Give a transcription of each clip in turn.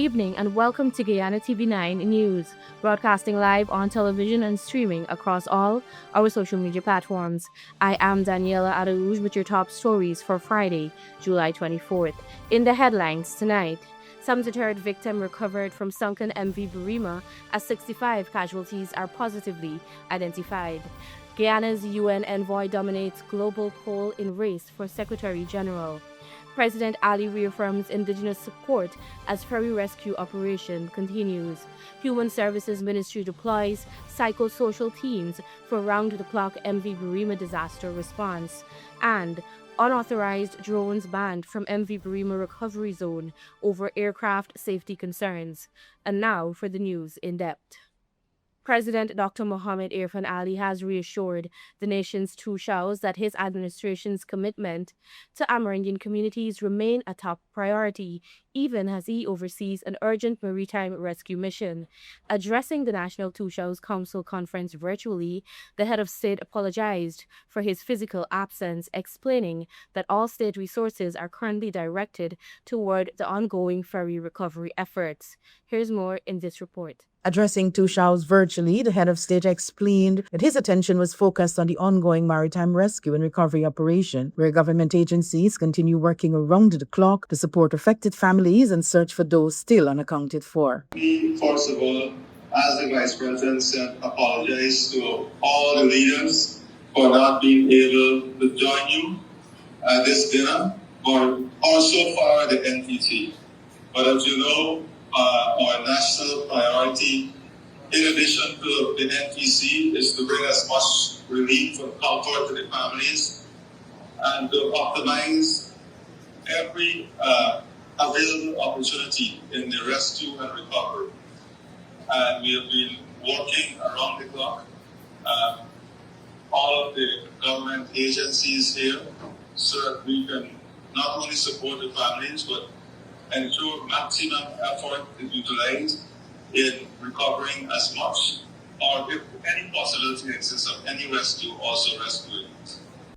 evening and welcome to Guyana TV9 News, broadcasting live on television and streaming across all our social media platforms. I am Daniela Aderouge with your top stories for Friday, July 24th. In the headlines tonight, 73rd victim recovered from sunken MV Bereimma as 65 casualties are positively identified. Guyana's UN envoy dominates global poll in race for Secretary General. President Ali reaffirms indigenous support as ferry rescue operation continues. Human Services Ministry deploys psychosocial teams for round-the-clock MV Bereimma disaster response. And unauthorized drones banned from MV Bereimma recovery zone over aircraft safety concerns. And now for the news in depth. President Dr. Mohamed Irfan Ali has reassured the nation's Tushaus that his administration's commitment to Amerindian communities remain a top priority, even as he oversees an urgent maritime rescue mission. Addressing the National Tushaus Council conference virtually, the head of state apologized for his physical absence, explaining that all state resources are currently directed toward the ongoing ferry recovery efforts. Here's more in this report. Addressing Tushaus virtually, the head of state explained that his attention was focused on the ongoing maritime rescue and recovery operation, where government agencies continue working around the clock to support affected families and search for those still unaccounted for. We, first of all, as the Vice President said, apologize to all the leaders for not being able to join you at this dinner, but also for the NPT. But as you know, our national priority, in addition to the NPC, is to bring as much relief and comfort to the families and to optimize every available opportunity in the rescue and recovery. And we have been working around the clock, all of the government agencies here, so that we can not only support the families, but ensure maximum effort is utilized in recovering as much, or if any possibility exists of any rescue, also rescuing.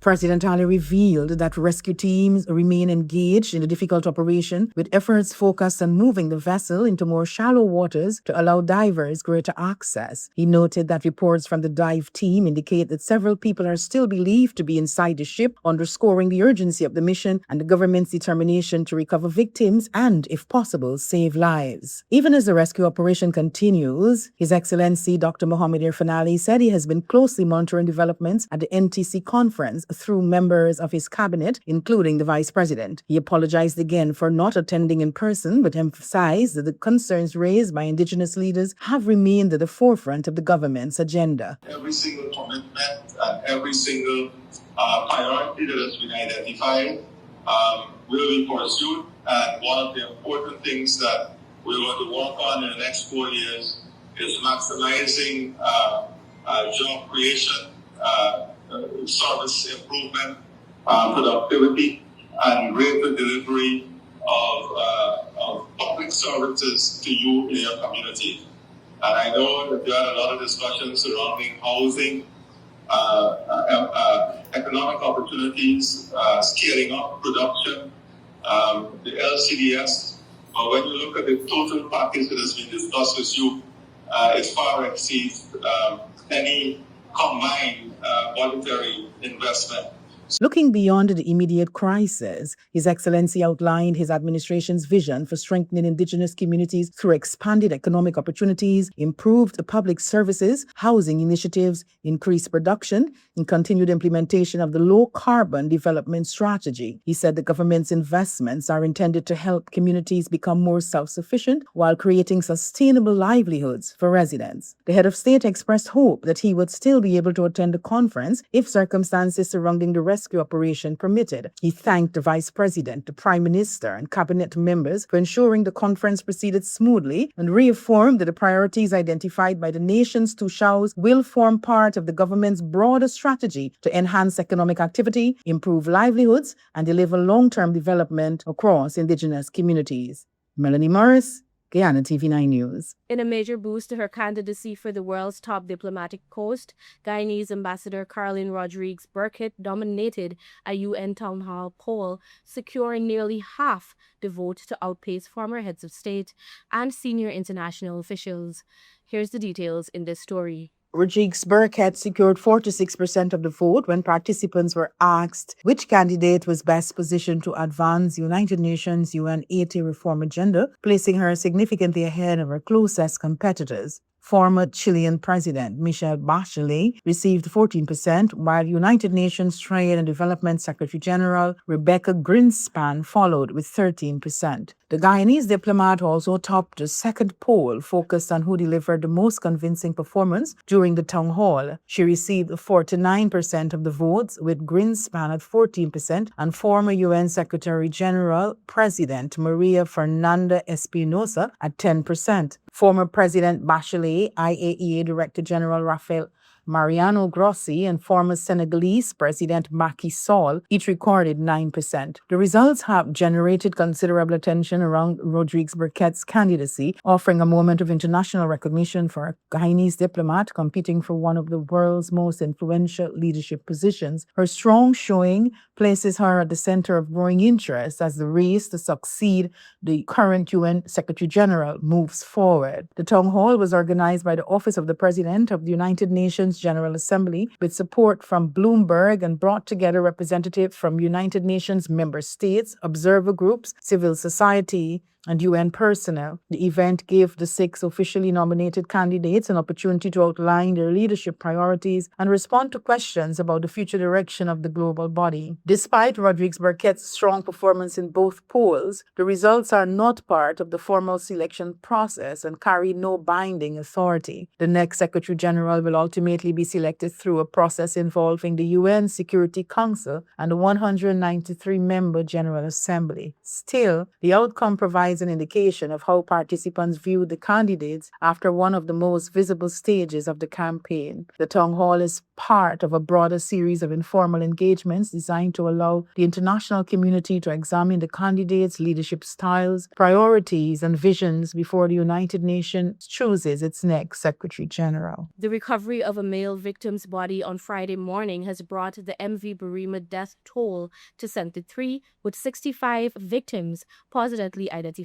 President Ali revealed that rescue teams remain engaged in the difficult operation, with efforts focused on moving the vessel into more shallow waters to allow divers greater access. He noted that reports from the dive team indicate that several people are still believed to be inside the ship, underscoring the urgency of the mission and the government's determination to recover victims and, if possible, save lives. Even as the rescue operation continues, His Excellency Dr. Mohamed Irfan Ali said he has been closely monitoring developments at the NTC conference through members of his cabinet, including the Vice President. He apologized again for not attending in person, but emphasized that the concerns raised by indigenous leaders have remained at the forefront of the government's agenda. Every single commitment and every single priority that has been identified will be pursued. And one of the important things that we're going to work on in the next 4 years is maximizing job creation, service improvement, productivity, and greater delivery of public services to you in your community. And I know that there are a lot of discussions surrounding housing, economic opportunities, scaling up production, the LCDS. But when you look at the total package that has been discussed with you, it far exceeds any combined monetary investment. Looking beyond the immediate crisis, His Excellency outlined his administration's vision for strengthening indigenous communities through expanded economic opportunities, improved public services, housing initiatives, increased production, and continued implementation of the low-carbon development strategy. He said the government's investments are intended to help communities become more self-sufficient while creating sustainable livelihoods for residents. The head of state expressed hope that he would still be able to attend the conference if circumstances surrounding the rescue operation permitted. He thanked the Vice President, the Prime Minister, and cabinet members for ensuring the conference proceeded smoothly and reaffirmed that the priorities identified by the nation's Tushaus will form part of the government's broader strategy to enhance economic activity, improve livelihoods, and deliver long-term development across indigenous communities. Melanie Morris, Guyana TV9 News. In a major boost to her candidacy for the world's top diplomatic post, Guyanese Ambassador Caroline Rodrigues Burkitt dominated a UN town hall poll, securing nearly half the vote to outpace former heads of state and senior international officials. Here's the details in this story. Rodrigues Burkitt secured 46% of the vote when participants were asked which candidate was best positioned to advance United Nations UN 80 reform agenda, placing her significantly ahead of her closest competitors. Former Chilean President Michelle Bachelet received 14%, while United Nations Trade and Development Secretary General Rebecca Greenspan followed with 13%. The Guyanese diplomat also topped the second poll focused on who delivered the most convincing performance during the town hall. She received 49% of the votes, with Greenspan at 14% and former UN Secretary General President Maria Fernanda Espinosa at 10%. Former President Bachelet, IAEA Director General Rafael Mariano Grossi, and former Senegalese President Macky Sall each recorded 9%. The results have generated considerable attention around Rodrigues Burkitt's candidacy, offering a moment of international recognition for a Guyanese diplomat competing for one of the world's most influential leadership positions. Her strong showing places her at the center of growing interest as the race to succeed the current UN Secretary General moves forward. The town hall was organized by the Office of the President of the United Nations General Assembly with support from Bloomberg and brought together representatives from United Nations member states, observer groups, civil society, and UN personnel. The event gave the 6 officially nominated candidates an opportunity to outline their leadership priorities and respond to questions about the future direction of the global body. Despite Rodrigues Burkitt's strong performance in both polls, the results are not part of the formal selection process and carry no binding authority. The next Secretary General will ultimately be selected through a process involving the UN Security Council and the 193-member General Assembly. Still, the outcome provides an indication of how participants viewed the candidates after one of the most visible stages of the campaign. The town hall is part of a broader series of informal engagements designed to allow the international community to examine the candidates' leadership styles, priorities, and visions before the United Nations chooses its next Secretary General. The recovery of a male victim's body on Friday morning has brought the MV Bereimma death toll to 73, with 65 victims positively identified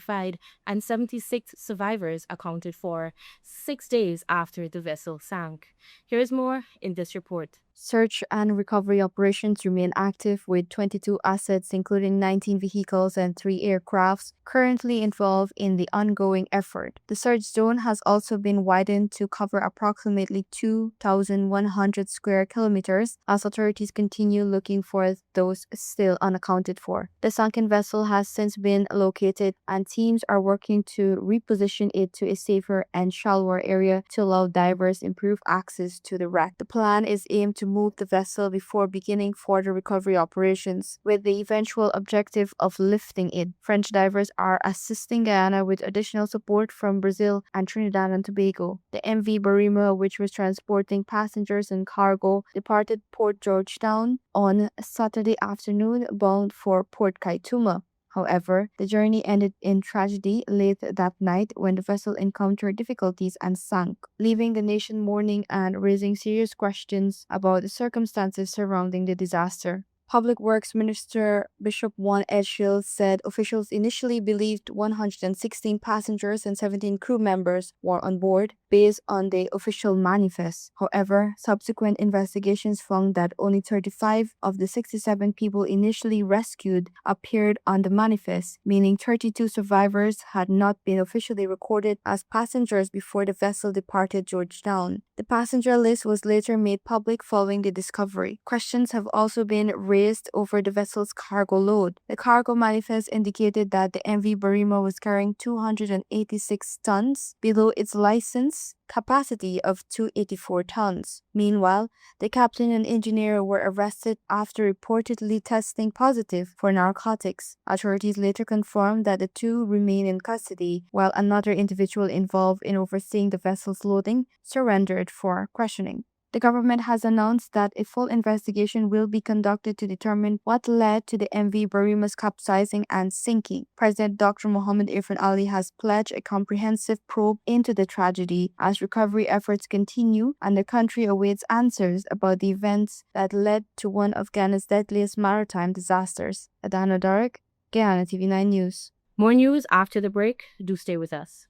and 76 survivors accounted for 6 days after the vessel sank. Here is more in this report. Search and recovery operations remain active with 22 assets, including 19 vehicles and 3 aircrafts, currently involved in the ongoing effort. The search zone has also been widened to cover approximately 2,100 square kilometers as authorities continue looking for those still unaccounted for. The sunken vessel has since been located and teams are working to reposition it to a safer and shallower area to allow divers improved access to the wreck. The plan is aimed to move the vessel before beginning further recovery operations, with the eventual objective of lifting it. French divers are assisting Guyana with additional support from Brazil and Trinidad and Tobago. The MV Bereimma, which was transporting passengers and cargo, departed Port Georgetown on Saturday afternoon bound for Port Kaituma. However, the journey ended in tragedy late that night when the vessel encountered difficulties and sank, leaving the nation mourning and raising serious questions about the circumstances surrounding the disaster. Public Works Minister Bishop Juan Edghill said officials initially believed 116 passengers and 17 crew members were on board based on the official manifest. However, subsequent investigations found that only 35 of the 67 people initially rescued appeared on the manifest, meaning 32 survivors had not been officially recorded as passengers before the vessel departed Georgetown. The passenger list was later made public following the discovery. Questions have also been raised over the vessel's cargo load. The cargo manifest indicated that the MV Bereimma was carrying 286 tons below its license capacity of 284 tons. Meanwhile, the captain and engineer were arrested after reportedly testing positive for narcotics. Authorities later confirmed that the two remain in custody, while another individual involved in overseeing the vessel's loading surrendered for questioning. The government has announced that a full investigation will be conducted to determine what led to the MV Bereimma's capsizing and sinking. President Dr. Mohammed Irfan Ali has pledged a comprehensive probe into the tragedy as recovery efforts continue and the country awaits answers about the events that led to one of Ghana's deadliest maritime disasters. Adana Darek, Guyana TV9 News. More news after the break. Do stay with us.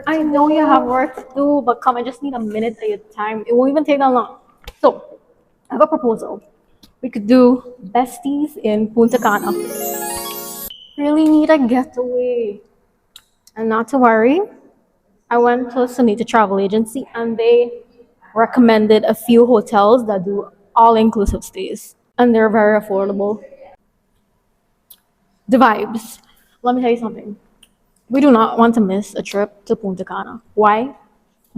I know you have work to do, but come, I just need a minute of your time. It won't even take that long. So, I have a proposal. We could do besties in Punta Cana. Really need a getaway. And not to worry, I went to Sunita Travel Agency and they recommended a few hotels that do all-inclusive stays. And they're very affordable. The vibes. Let me tell you something. We do not want to miss a trip to Punta Cana. Why?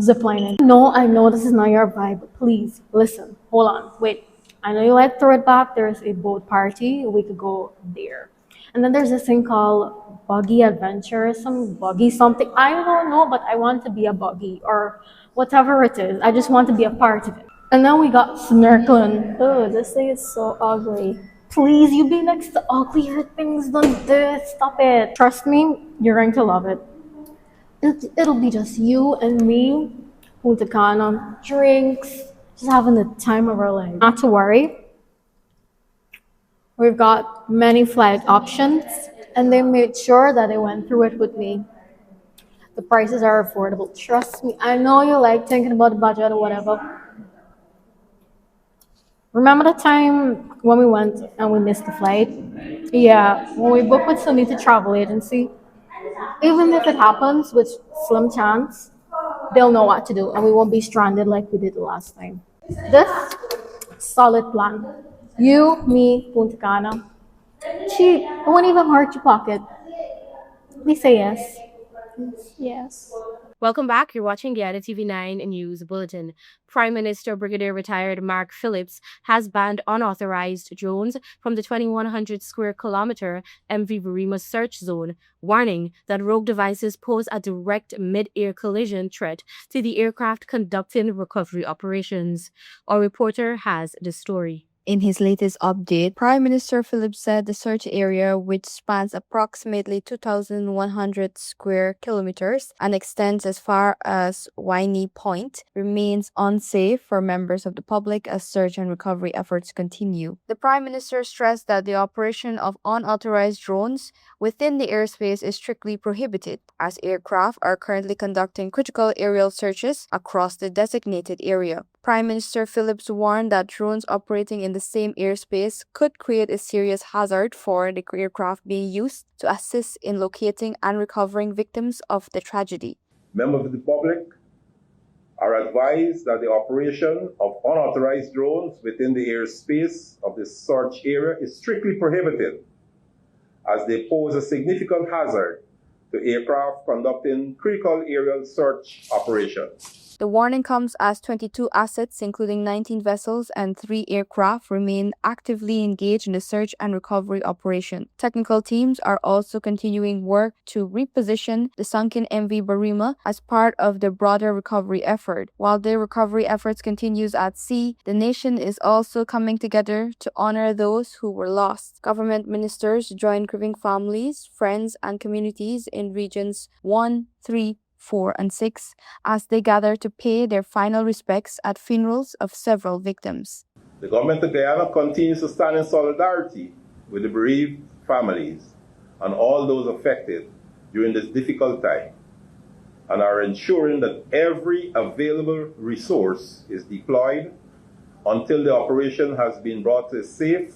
Ziplining. No, I know this is not your vibe, but please, listen. Hold on. Wait. I know you like throw it back. There's a boat party. We could go there. And then there's this thing called buggy adventure, some buggy something. I don't know, but I want to be a buggy or whatever it is. I just want to be a part of it. And then we got snorkeling. Oh, this thing is so ugly. Please, you be next to uglier things than this. Stop it. Trust me, you're going to love it. It'll be just you and me, Punta Cana, drinks, just having the time of our life. Not to worry. We've got many flight options, and they made sure that they went through it with me. The prices are affordable. Trust me, I know you like thinking about the budget or whatever. Remember the time when we went and we missed the flight? Yeah, when we booked with Sunita Travel Agency, even if it happens, with slim chance, they'll know what to do and we won't be stranded like we did the last time. This solid plan. You, me, Punta Cana. Cheap. It won't even hurt your pocket. Please say yes. Yes. Welcome back. You're watching Guyana TV9 News Bulletin. Prime Minister Brigadier Retired Mark Phillips has banned unauthorized drones from the 2,100 square kilometer MV Bereimma search zone, warning that rogue devices pose a direct mid-air collision threat to the aircraft conducting recovery operations. Our reporter has the story. In his latest update, Prime Minister Phillips said the search area, which spans approximately 2,100 square kilometers and extends as far as Winey Point, remains unsafe for members of the public as search and recovery efforts continue. The Prime Minister stressed that the operation of unauthorized drones within the airspace is strictly prohibited, as aircraft are currently conducting critical aerial searches across the designated area. Prime Minister Phillips warned that drones operating in the same airspace could create a serious hazard for the aircraft being used to assist in locating and recovering victims of the tragedy. Members of the public are advised that the operation of unauthorized drones within the airspace of the search area is strictly prohibited, as they pose a significant hazard to aircraft conducting critical aerial search operations. The warning comes as 22 assets, including 19 vessels and 3 aircraft, remain actively engaged in the search and recovery operation. Technical teams are also continuing work to reposition the sunken MV Bereimma as part of the broader recovery effort. While the recovery efforts continues at sea, the nation is also coming together to honor those who were lost. Government ministers join grieving families, friends, and communities in regions 1, 3, 4, and 6 as they gather to pay their final respects at funerals of several victims. The government of Guyana continues to stand in solidarity with the bereaved families and all those affected during this difficult time, and are ensuring that every available resource is deployed until the operation has been brought to a safe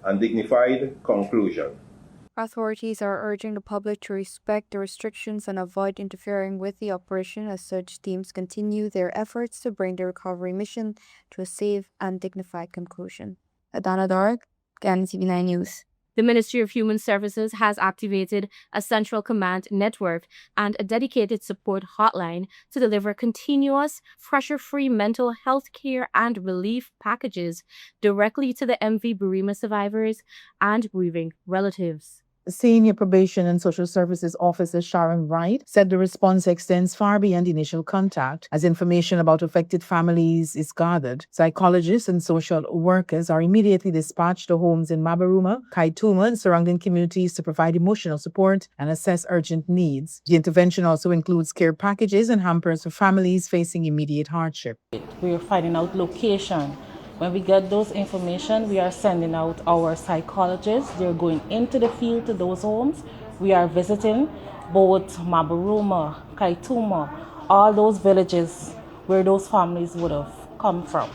and dignified conclusion. Authorities are urging the public to respect the restrictions and avoid interfering with the operation as search teams continue their efforts to bring the recovery mission to a safe and dignified conclusion. Adana Dorg, Guyana TV9 News. The Ministry of Human Services has activated a central command network and a dedicated support hotline to deliver continuous, pressure-free mental health care and relief packages directly to the MV Bereimma survivors and grieving relatives. Senior Probation and Social Services Officer Sharon Wright said the response extends far beyond initial contact. As information about affected families is gathered, psychologists and social workers are immediately dispatched to homes in Bereimma, Kaituma, and surrounding communities to provide emotional support and assess urgent needs. The intervention also includes care packages and hampers for families facing immediate hardship. We're finding out location. When we get those information, we are sending out our psychologists. They're going into the field to those homes. We are visiting both Bereimma, Kaituma, all those villages where those families would have come from.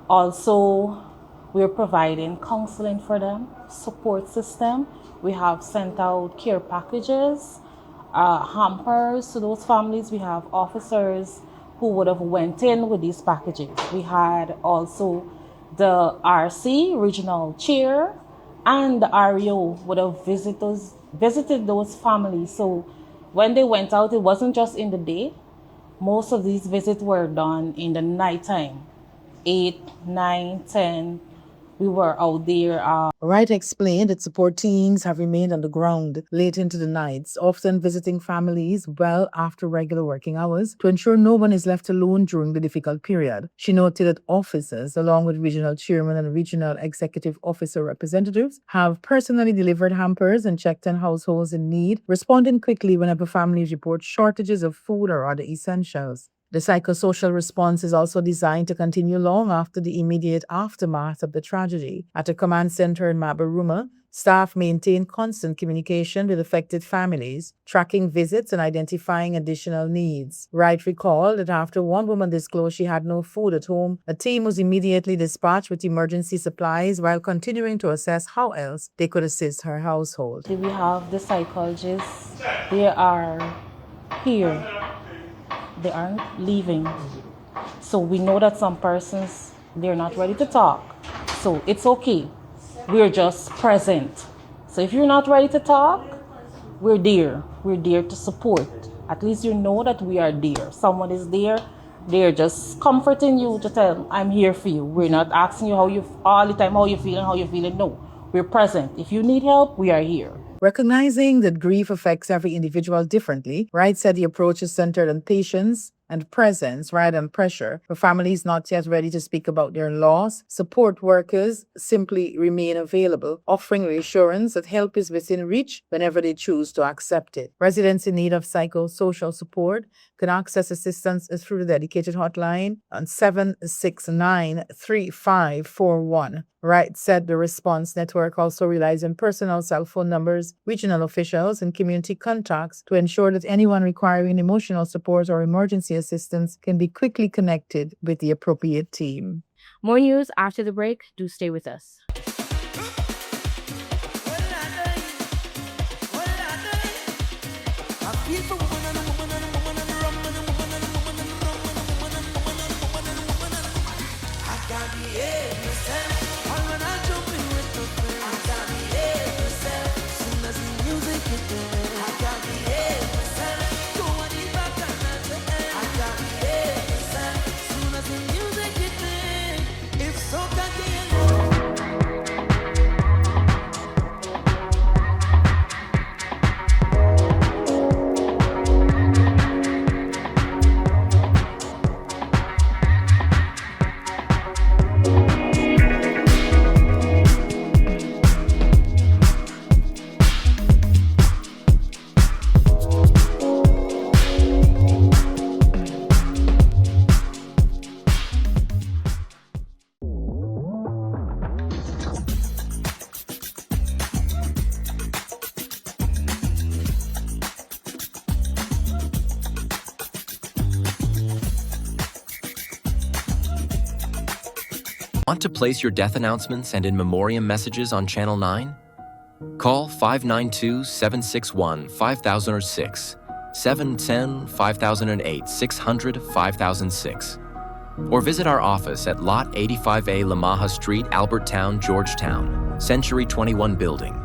Also, we're providing counseling for them, support system. We have sent out care packages, hampers to those families. We have officers who would have went in with these packages. We had also the RC, regional chair, and the REO would have visited those families. So when they went out, it wasn't just in the day. Most of these visits were done in the nighttime, 8, 9, 10. We were out there. Wright explained that support teams have remained on the ground late into the nights, often visiting families well after regular working hours to ensure no one is left alone during the difficult period. She noted that officers, along with regional chairman and regional executive officer representatives, have personally delivered hampers and checked on households in need, responding quickly whenever families report shortages of food or other essentials. The psychosocial response is also designed to continue long after the immediate aftermath of the tragedy. At a command center in Bereimma, staff maintain constant communication with affected families, tracking visits and identifying additional needs. Wright recalled that after one woman disclosed she had no food at home, a team was immediately dispatched with emergency supplies while continuing to assess how else they could assist her household. We have the psychologists. They are here. They aren't leaving. So we know that some persons, they're not ready to talk. So it's okay. We're just present. So if you're not ready to talk, we're there. We're there to support. At least you know that we are there. Someone is there. They're just comforting you to tell them, I'm here for you. We're not asking you all the time how you feeling. No, we're present. If you need help, we are here. Recognizing that grief affects every individual differently, Wright said the approach is centered on patience and presence rather than pressure. For families not yet ready to speak about their loss, support workers simply remain available, offering reassurance that help is within reach whenever they choose to accept it. Residents in need of psychosocial support can access assistance through the dedicated hotline on 769-3541. Wright said the response network also relies on personal cell phone numbers, regional officials, and community contacts to ensure that anyone requiring emotional support or emergency assistance can be quickly connected with the appropriate team. More news after the break. Do stay with us. Want to place your death announcements and in memoriam messages on Channel 9? Call 592-761-5006, 710-5008, 600-5006. Or visit our office at Lot 85A Lamaha Street, Albertown, Georgetown, Century 21 Building.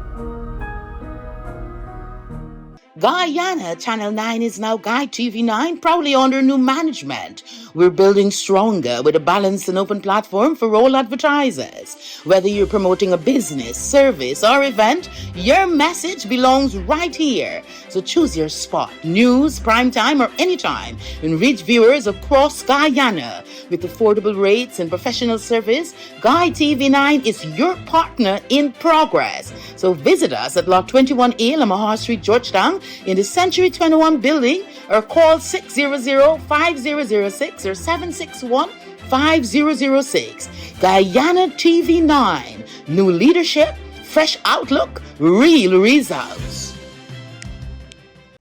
Guyana Channel 9 is now Guy TV9, proudly under new management. We're building stronger with a balanced and open platform for all advertisers. Whether you're promoting a business, service, or event, your message belongs right here. So choose your spot, news, prime time, or anytime, and reach viewers across Guyana. With affordable rates and professional service, Guy TV9 is your partner in progress. So visit us at Lot 21A, Lamaha Street, Georgetown, in the Century 21 building, or call 600-5006 or 761-5006. Guyana TV9. New leadership, fresh outlook, real results.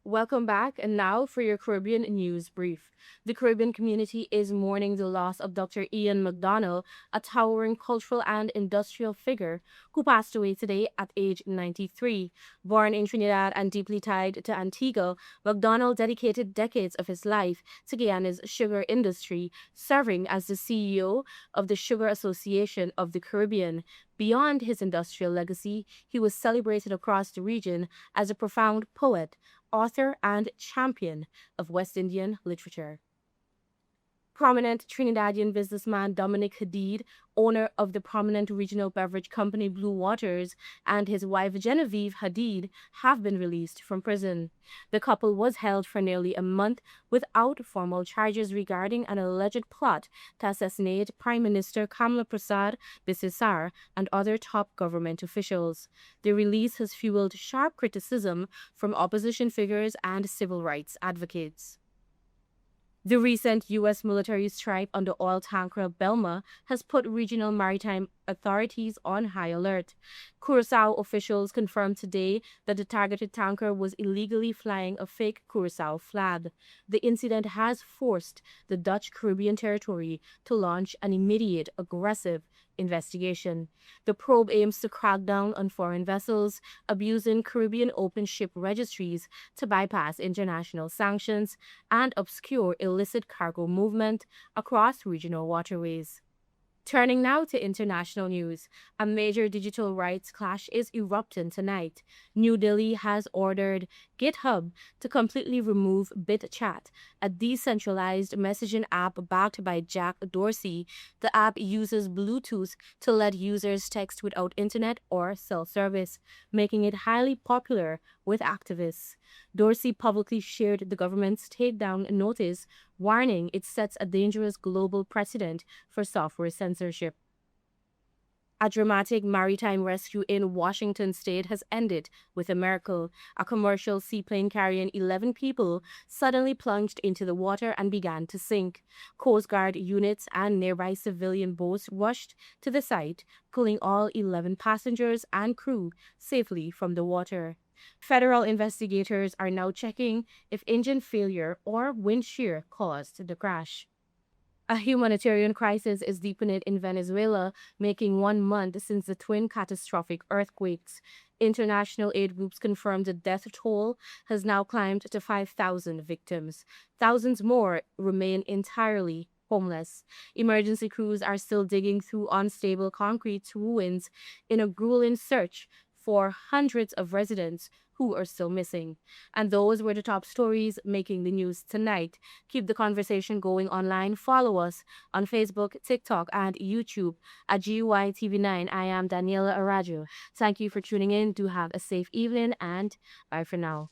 Welcome back, and now for your Caribbean news brief. The Caribbean community is mourning the loss of Dr. Ian McDonald, a towering cultural and industrial figure who passed away today at age 93. Born in Trinidad and deeply tied to Antigua, McDonald dedicated decades of his life to Guyana's sugar industry, serving as the CEO of the Sugar Association of the Caribbean. Beyond his industrial legacy, he was celebrated across the region as a profound poet, author, and champion of West Indian literature. Prominent Trinidadian businessman Dominic Hadid, owner of the prominent regional beverage company Blue Waters, and his wife Genevieve Hadid have been released from prison. The couple was held for nearly a month without formal charges regarding an alleged plot to assassinate Prime Minister Kamla Prasad Bisesar and other top government officials. The release has fueled sharp criticism from opposition figures and civil rights advocates. The recent U.S. military strike on the oil tanker Bereimma has put regional maritime authorities on high alert. Curaçao officials confirmed today that the targeted tanker was illegally flying a fake Curaçao flag. The incident has forced the Dutch Caribbean territory to launch an immediate, aggressive investigation. The probe aims to crack down on foreign vessels abusing Caribbean open ship registries to bypass international sanctions and obscure illicit cargo movement across regional waterways. Turning now to international news, a major digital rights clash is erupting tonight. New Delhi has ordered GitHub to completely remove BitChat, a decentralized messaging app backed by Jack Dorsey. The app uses Bluetooth to let users text without internet or cell service, making it highly popular with activists. Dorsey publicly shared the government's takedown notice, warning it sets a dangerous global precedent for software censorship. A dramatic maritime rescue in Washington state has ended with a miracle. A commercial seaplane carrying 11 people suddenly plunged into the water and began to sink. Coast Guard units and nearby civilian boats rushed to the site, pulling all 11 passengers and crew safely from the water. Federal investigators are now checking if engine failure or wind shear caused the crash. A humanitarian crisis is deepening in Venezuela, making 1 month since the twin catastrophic earthquakes. International aid groups confirm the death toll has now climbed to 5,000 victims. Thousands more remain entirely homeless. Emergency crews are still digging through unstable concrete ruins in a grueling search for hundreds of residents who are still missing. And those were the top stories making the news tonight. Keep the conversation going online. Follow us on Facebook, TikTok, and YouTube at GUY TV9. I am Daniela Arajo. Thank you for tuning in. Do have a safe evening, and bye for now.